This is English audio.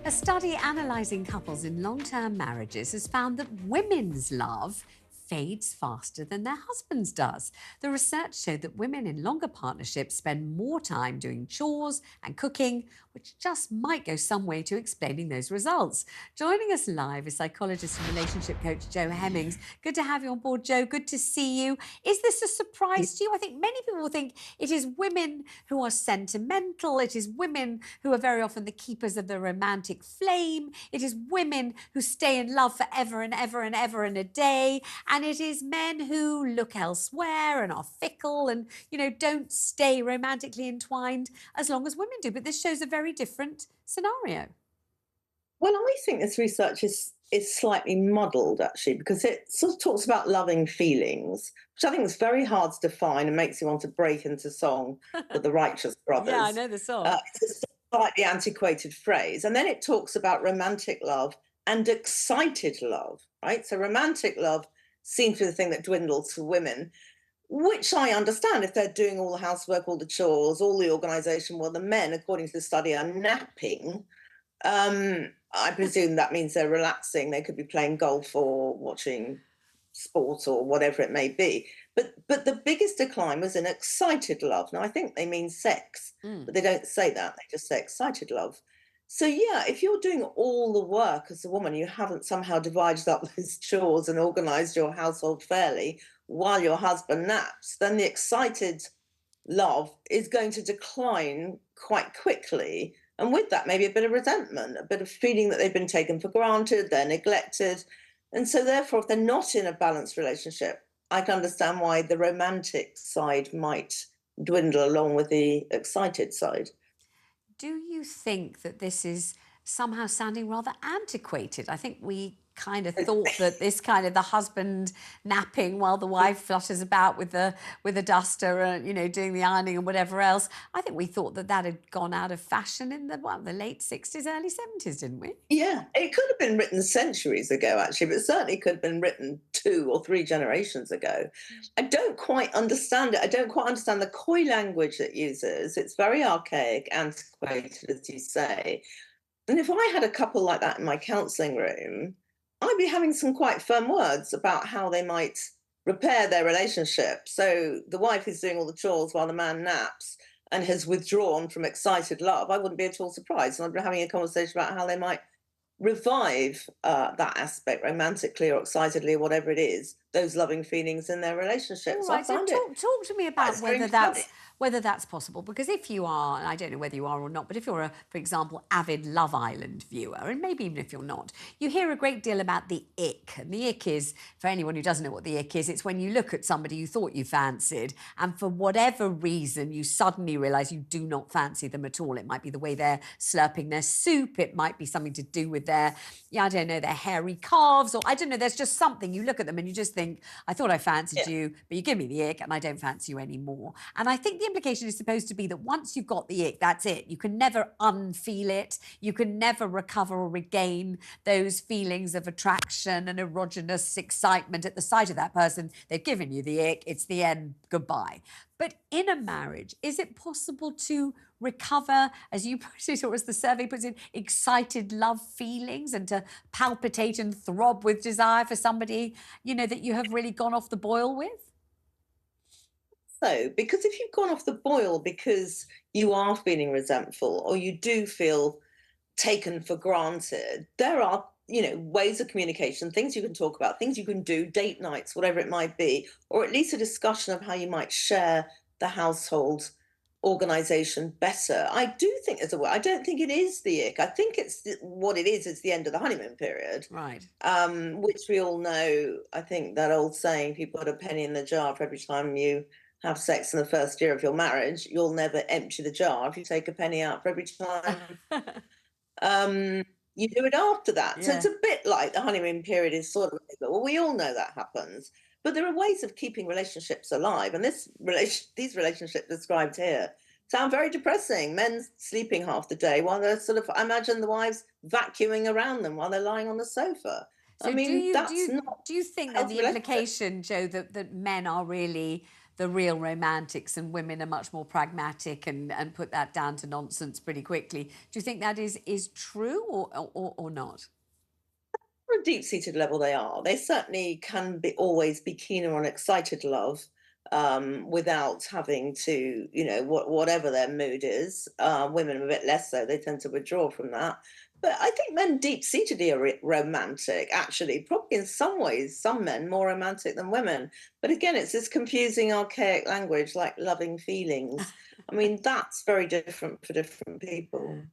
A study analysing couples in long-term marriages has found that women's love fades faster than their husbands does. The research showed that women in longer partnerships spend more time doing chores and cooking, which just might go some way to explaining those results. Joining us live is psychologist and relationship coach Jo Hemmings. Good to have you on board, Jo. Good to see you. Is this a surprise to you? I think many people think it is women who are sentimental. It is women who are very often the keepers of the romantic flame. It is women who stay in love forever and ever and ever and a day. And it is men who look elsewhere and are fickle and, don't stay romantically entwined as long as women do. But this shows a very different scenario. Well, I think this research is slightly muddled, actually, because it sort of talks about loving feelings, which I think is very hard to define and makes you want to break into song with the Righteous Brothers. Yeah, I know the song. It's a slightly antiquated phrase. And then it talks about romantic love and excited love, right? So romantic love seems to be the thing that dwindles for women, which I understand if they're doing all the housework, all the chores, all the organisation. Well, the men, according to the study, are napping. I presume that means they're relaxing. They could be playing golf or watching sport or whatever it may be. But the biggest decline was in excited love. Now, I think they mean sex, but they don't say that. They just say excited love. So, yeah, if you're doing all the work as a woman, you haven't somehow divided up those chores and organised your household fairly while your husband naps, then the excited love is going to decline quite quickly. And with that, maybe a bit of resentment, a bit of feeling that they've been taken for granted, they're neglected. And so, therefore, if they're not in a balanced relationship, I can understand why the romantic side might dwindle along with the excited side. Do you think that this is somehow sounding rather antiquated? I think we kind of thought that this kind of the husband napping while the wife flutters about with the duster and doing the ironing and whatever else. I think we thought that had gone out of fashion in the late 60s, early 70s, didn't we? Yeah, it could have been written centuries ago, actually, but certainly could have been written 2 or 3 generations ago. I don't quite understand it. I don't quite understand the coy language it uses. It's very archaic, antiquated, as you say. And if I had a couple like that in my counselling room, I'd be having some quite firm words about how they might repair their relationship. So the wife is doing all the chores while the man naps and has withdrawn from excited love. I wouldn't be at all surprised. And I'd be having a conversation about how they might revive that aspect romantically or excitedly or whatever it is, those loving feelings in their relationship. All right, so talk to me about whether that's possible, because if you are, and I don't know whether you are or not, but if you're for example, avid Love Island viewer, and maybe even if you're not, you hear a great deal about the ick. And the ick is, for anyone who doesn't know what the ick is, it's when you look at somebody you thought you fancied and for whatever reason you suddenly realise you do not fancy them at all. It might be the way they're slurping their soup, it might be something to do with their, I don't know, their hairy calves, or I don't know, there's just something, you look at them and you just think, I thought I fancied you, but you give me the ick and I don't fancy you anymore. And I think the implication is supposed to be that once you've got the ick, that's it. You can never unfeel it. You can never recover or regain those feelings of attraction and erogenous excitement at the sight of that person. They've given you the ick. It's the end. Goodbye. But in a marriage, is it possible to recover, as you put it, or as the survey puts it, excited love feelings and to palpitate and throb with desire for somebody, that you have really gone off the boil with? So, because if you've gone off the boil because you are feeling resentful or you do feel taken for granted, there are, ways of communication, things you can talk about, things you can do, date nights, whatever it might be, or at least a discussion of how you might share the household organization better. I do think there's a way. I don't think it is the ick. I think what it is the end of the honeymoon period. Right. Which we all know. I think that old saying, if you put a penny in the jar for every time you have sex in the first year of your marriage, you'll never empty the jar if you take a penny out for every time you do it after that. So it's a bit like the honeymoon period is sort of, well, we all know that happens. But there are ways of keeping relationships alive. And these relationships described here sound very depressing. Men sleeping half the day while they're I imagine the wives vacuuming around them while they're lying on the sofa. So do you think that the implication, Jo, that men are really the real romantics, and women are much more pragmatic and put that down to nonsense pretty quickly. Do you think that is true or not? On a deep-seated level, they are. They certainly can be always be keener on excited love, without having to, whatever their mood is. Women are a bit less so; they tend to withdraw from that. But I think men deep-seatedly are romantic. Actually, probably in some ways, some men more romantic than women. But again, it's this confusing, archaic language like loving feelings. I mean, that's very different for different people.